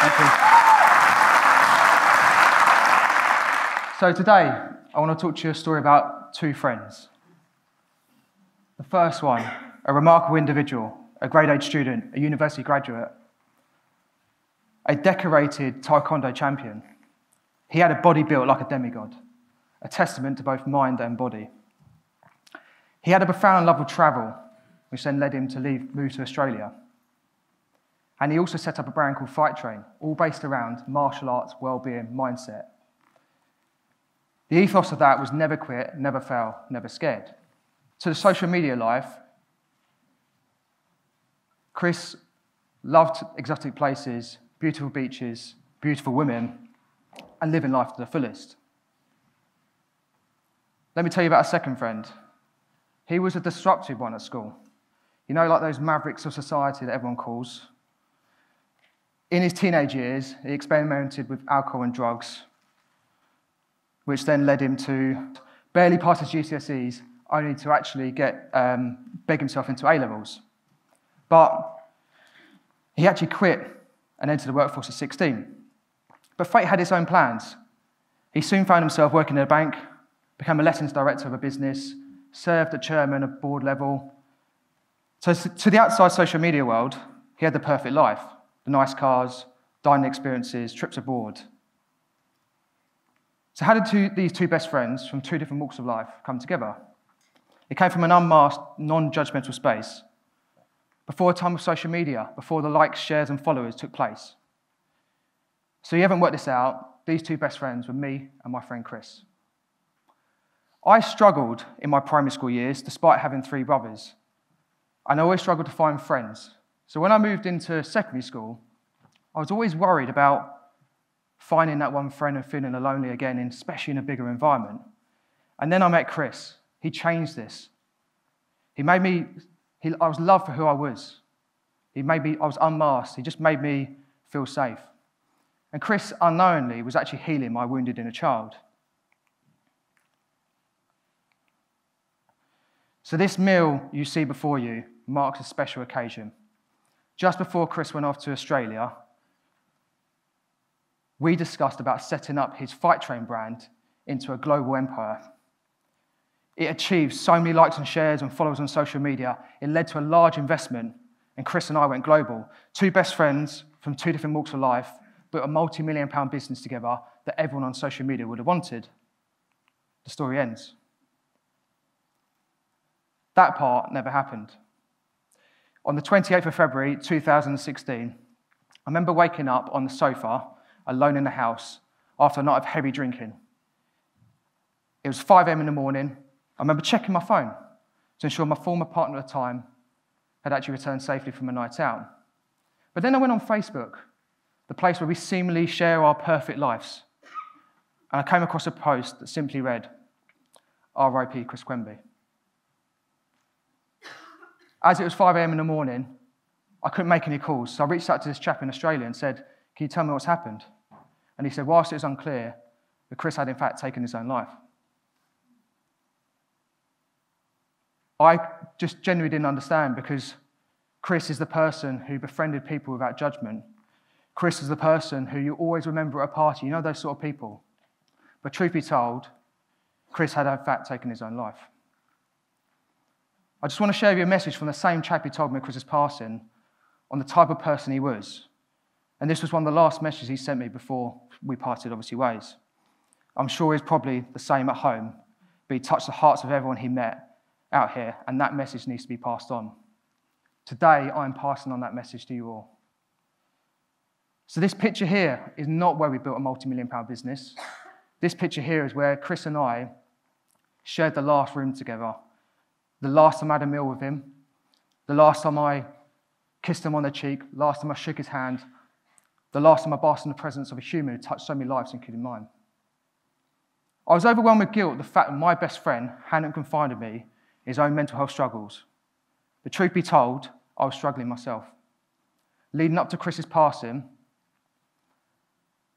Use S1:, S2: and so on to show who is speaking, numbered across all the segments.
S1: Thank you. So today, I want to talk to you a story about two friends. The first one, a remarkable individual, a grade 8 student, a university graduate, a decorated taekwondo champion. He had a body built like a demigod, a testament to both mind and body. He had a profound love of travel, which then led him to move to Australia. And he also set up a brand called Fight Train, all based around martial arts, well-being, mindset. The ethos of that was never quit, never fail, never scared. To the social media life, Chris loved exotic places, beautiful beaches, beautiful women, and living life to the fullest. Let me tell you about a second friend. He was a disruptive one at school. You know, like those mavericks of society that everyone calls. In his teenage years, he experimented with alcohol and drugs, which then led him to barely pass his GCSEs, only to actually beg himself into A-levels. But he actually quit and entered the workforce at 16. But fate had its own plans. He soon found himself working at a bank, became a lettings director of a business, served at chairman at board level. So to the outside social media world, he had the perfect life, the nice cars, dining experiences, trips abroad. So how did these two best friends from two different walks of life come together? It came from an unmasked, non-judgmental space, before a time of social media, before the likes, shares, and followers took place. So you haven't worked this out, these two best friends were me and my friend Chris. I struggled in my primary school years, despite having three brothers, and I always struggled to find friends. So when I moved into secondary school, I was always worried about finding that one friend and feeling lonely again, especially in a bigger environment. And then I met Chris. He changed this. I was loved for who I was. I was unmasked. He just made me feel safe. And Chris, unknowingly, was actually healing my wounded inner child. So this meal you see before you marks a special occasion. Just before Chris went off to Australia, we discussed about setting up his Fight Train brand into a global empire. It achieved so many likes and shares and followers on social media, it led to a large investment, and Chris and I went global. Two best friends from two different walks of life built a multi-million-pound business together that everyone on social media would have wanted. The story ends. That part never happened. On the 28th of February 2016, I remember waking up on the sofa, alone in the house, after a night of heavy drinking. It was 5 a.m. in the morning. I remember checking my phone to ensure my former partner at the time had actually returned safely from a night out. But then I went on Facebook, the place where we seemingly share our perfect lives, and I came across a post that simply read, R.I.P. Chris Quenby. As it was 5 a.m. in the morning, I couldn't make any calls, so I reached out to this chap in Australia and said, "Can you tell me what's happened?" And he said, whilst it was unclear, that Chris had in fact taken his own life. I just genuinely didn't understand, because Chris is the person who befriended people without judgment. Chris is the person who you always remember at a party, you know, those sort of people. But truth be told, Chris had in fact taken his own life. I just want to share with you a message from the same chap who told me Chris's passing on the type of person he was. And this was one of the last messages he sent me before we parted, obviously, ways. I'm sure he's probably the same at home, but he touched the hearts of everyone he met out here, and that message needs to be passed on. Today, I'm passing on that message to you all. So this picture here is not where we built a multi-million-pound business. This picture here is where Chris and I shared the last room together. The last time I had a meal with him, the last time I kissed him on the cheek, last time I shook his hand, the last time I basked in the presence of a human who touched so many lives, including mine. I was overwhelmed with guilt at the fact that my best friend hadn't confided me in his own mental health struggles. The truth be told, I was struggling myself. Leading up to Chris's passing,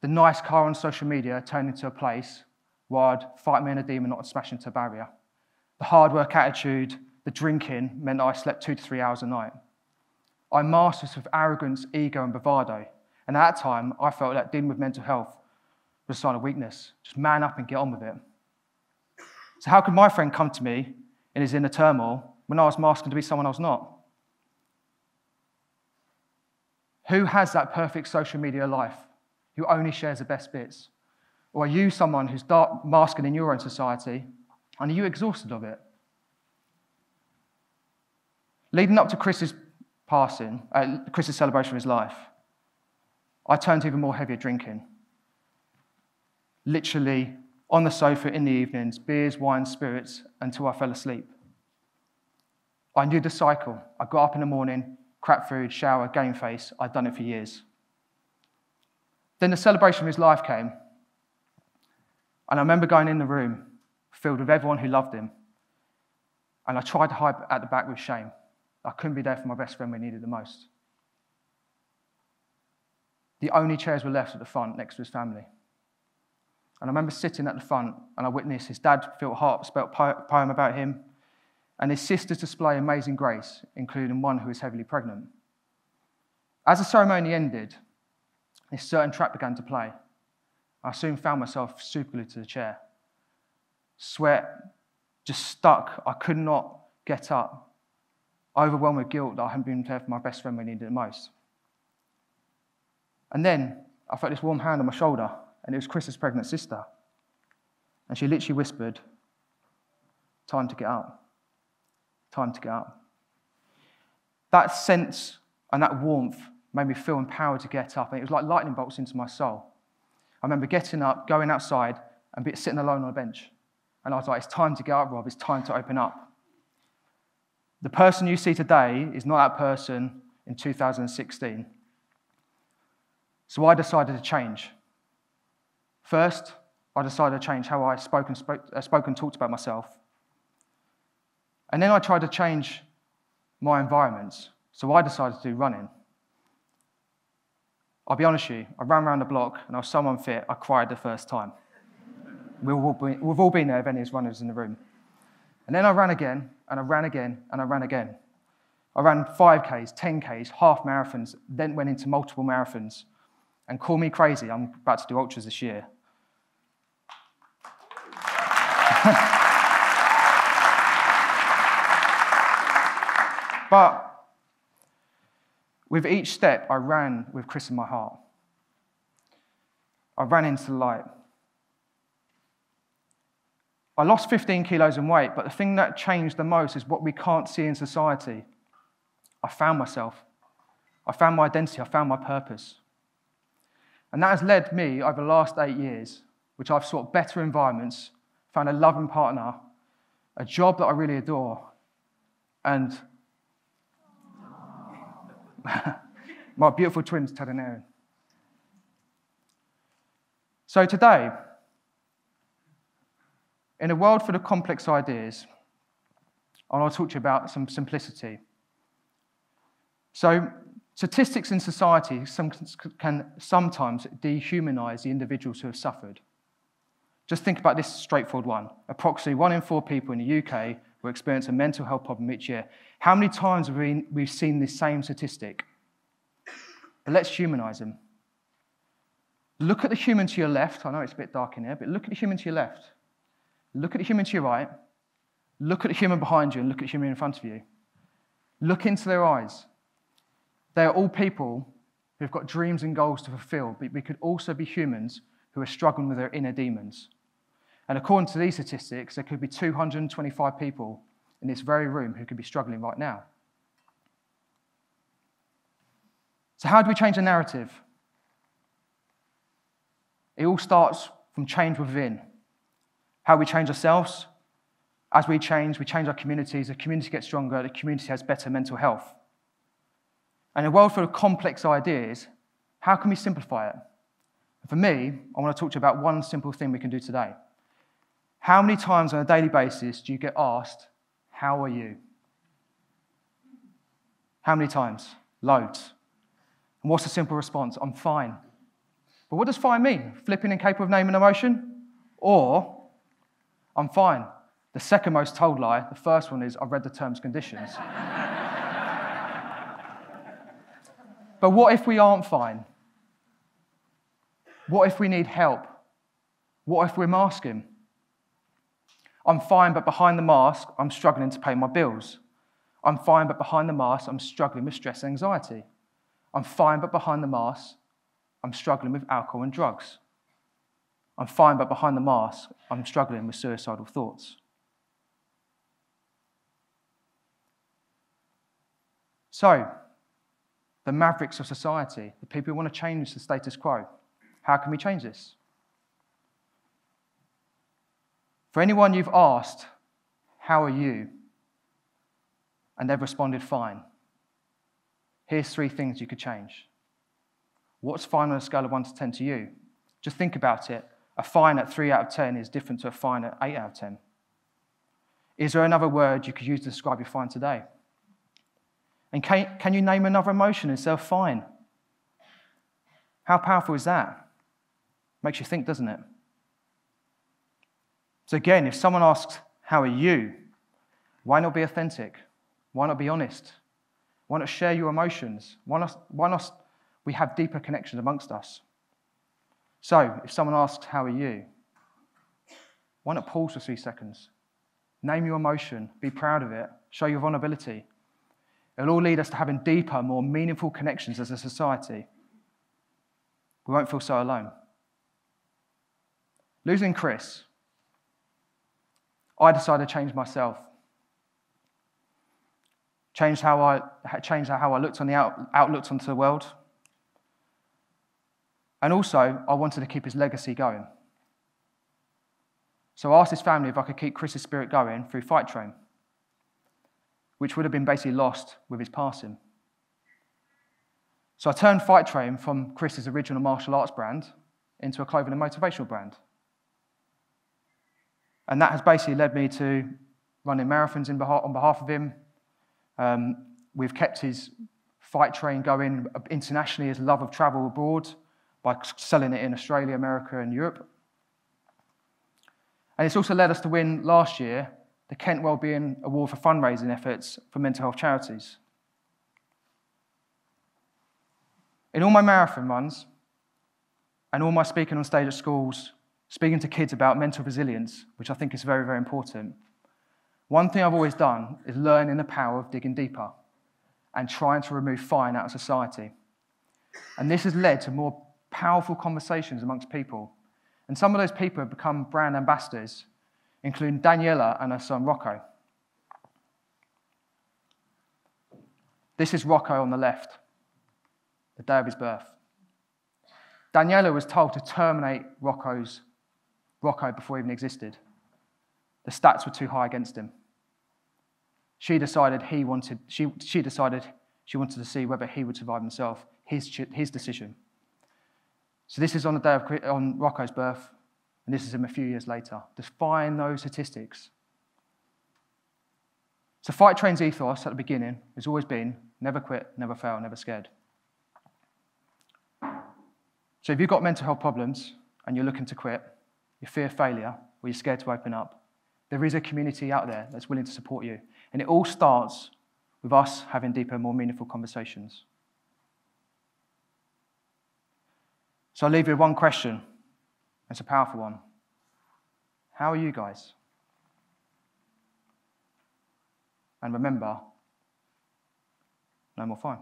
S1: the nice car on social media turned into a place where I'd fight me and a demon, not smash into a barrier. The hard work attitude, the drinking meant that I slept 2 to 3 hours a night. I mastered this with arrogance, ego, and bravado, And at that time, I felt that dealing with mental health was a sign of weakness. Just man up and get on with it. So how could my friend come to me in his inner turmoil when I was masking to be someone I was not? Who has that perfect social media life? Who only shares the best bits? Or are you someone who's masking in your own society, and are you exhausted of it? Leading up to Chris's passing, Chris's celebration of his life, I turned to even more heavier drinking. Literally on the sofa in the evenings, beers, wine, spirits, until I fell asleep. I knew the cycle. I got up in the morning, crap food, shower, game face. I'd done it for years. Then the celebration of his life came, and I remember going in the room filled with everyone who loved him, and I tried to hide at the back with shame. I couldn't be there for my best friend when he needed the most. The only chairs were left at the front next to his family. And I remember sitting at the front, and I witnessed his dad fill a heartfelt poem about him, and his sisters display amazing grace, including one who was heavily pregnant. As the ceremony ended, a certain track began to play. I soon found myself superglued to the chair. Sweat just stuck. I could not get up. Overwhelmed with guilt that I hadn't been there for my best friend when he needed it most. And then I felt this warm hand on my shoulder, and it was Chris's pregnant sister. And she literally whispered, "Time to get up. Time to get up." That sense and that warmth made me feel empowered to get up, and it was like lightning bolts into my soul. I remember getting up, going outside, and sitting alone on a bench. And I was like, it's time to get up, Rob. It's time to open up. The person you see today is not that person in 2016. So I decided to change. First, I decided to change how I spoke and talked about myself. And then I tried to change my environments. So I decided to do running. I'll be honest with you, I ran around the block and I was so unfit, I cried the first time. We've all been there if any of us runners in the room. And then I ran again, and I ran again, and I ran again. I ran 5Ks, 10Ks, half marathons, then went into multiple marathons. And call me crazy, I'm about to do ultras this year. But with each step, I ran with Chris in my heart. I ran into the light. I lost 15 kilos in weight, but the thing that changed the most is what we can't see in society. I found myself. I found my identity. I found my purpose. And that has led me over the last 8 years, which I've sought better environments, found a loving partner, a job that I really adore, and my beautiful twins, Ted and Erin. So today, in a world full of complex ideas, I want to talk to you about some simplicity. So, statistics in society can sometimes dehumanize the individuals who have suffered. Just think about this straightforward one. Approximately 1 in 4 people in the UK will experience a mental health problem each year. How many times have we seen this same statistic? But let's humanize them. Look at the human to your left. I know it's a bit dark in here, but look at the human to your left. Look at the human to your right. Look at the human behind you, and look at the human in front of you. Look into their eyes. They are all people who've got dreams and goals to fulfill, but we could also be humans who are struggling with their inner demons. And according to these statistics, there could be 225 people in this very room who could be struggling right now. So how do we change the narrative? It all starts from change within. How we change ourselves. As we change our communities. The community gets stronger. The community has better mental health. And in a world full of complex ideas, how can we simplify it? And for me, I want to talk to you about one simple thing we can do today. How many times on a daily basis do you get asked, "How are you?" How many times? Loads. And what's the simple response? "I'm fine." But what does fine mean? Flipping incapable of name and emotion? Or, "I'm fine." The second most told lie. The first one is, "I've read the terms and conditions." But what if we aren't fine? What if we need help? What if we're masking? I'm fine, but behind the mask, I'm struggling to pay my bills. I'm fine, but behind the mask, I'm struggling with stress and anxiety. I'm fine, but behind the mask, I'm struggling with alcohol and drugs. I'm fine, but behind the mask, I'm struggling with suicidal thoughts. So, the mavericks of society, the people who want to change the status quo, how can we change this? For anyone you've asked, how are you? And they've responded, fine. Here's 3 things you could change. What's fine on a scale of 1 to 10 to you? Just think about it. A fine at 3 out of 10 is different to a fine at 8 out of 10. Is there another word you could use to describe your fine today? And can you name another emotion instead of fine? How powerful is that? Makes you think, doesn't it? So again, if someone asks, how are you? Why not be authentic? Why not be honest? Why not share your emotions? Why not we have deeper connections amongst us? So, if someone asks, how are you? Why not pause for 3 seconds? Name your emotion, be proud of it, show your vulnerability. It'll all lead us to having deeper, more meaningful connections as a society. We won't feel so alone. Losing Chris, I decided to change myself. Changed how I looked on the outlooked onto the world. And also, I wanted to keep his legacy going. So I asked his family if I could keep Chris's spirit going through Fight Train, which would have been basically lost with his passing. So I turned Fight Train from Chris's original martial arts brand into a clothing and motivational brand. And that has basically led me to running marathons on behalf of him. We've kept his Fight Train going internationally, his love of travel abroad, by selling it in Australia, America, and Europe. And it's also led us to win last year the Kent Wellbeing Award for fundraising efforts for mental health charities. In all my marathon runs and all my speaking on stage at schools, speaking to kids about mental resilience, which I think is very, very important, one thing I've always done is learning the power of digging deeper and trying to remove fine out of society. And this has led to more powerful conversations amongst people. And some of those people have become brand ambassadors, including Daniela and her son Rocco. This is Rocco on the left, the day of his birth. Daniela was told to terminate Rocco before he even existed. The stats were too high against him. She decided she wanted to see whether he would survive himself, his decision. So this is on the day on Rocco's birth, and this is him a few years later. Define those statistics. So Fight Train's ethos at the beginning has always been never quit, never fail, never scared. So if you've got mental health problems and you're looking to quit, you fear failure, or you're scared to open up, there is a community out there that's willing to support you. And it all starts with us having deeper, more meaningful conversations. So I'll leave you with one question. It's a powerful one. How are you guys? And remember, no more fine.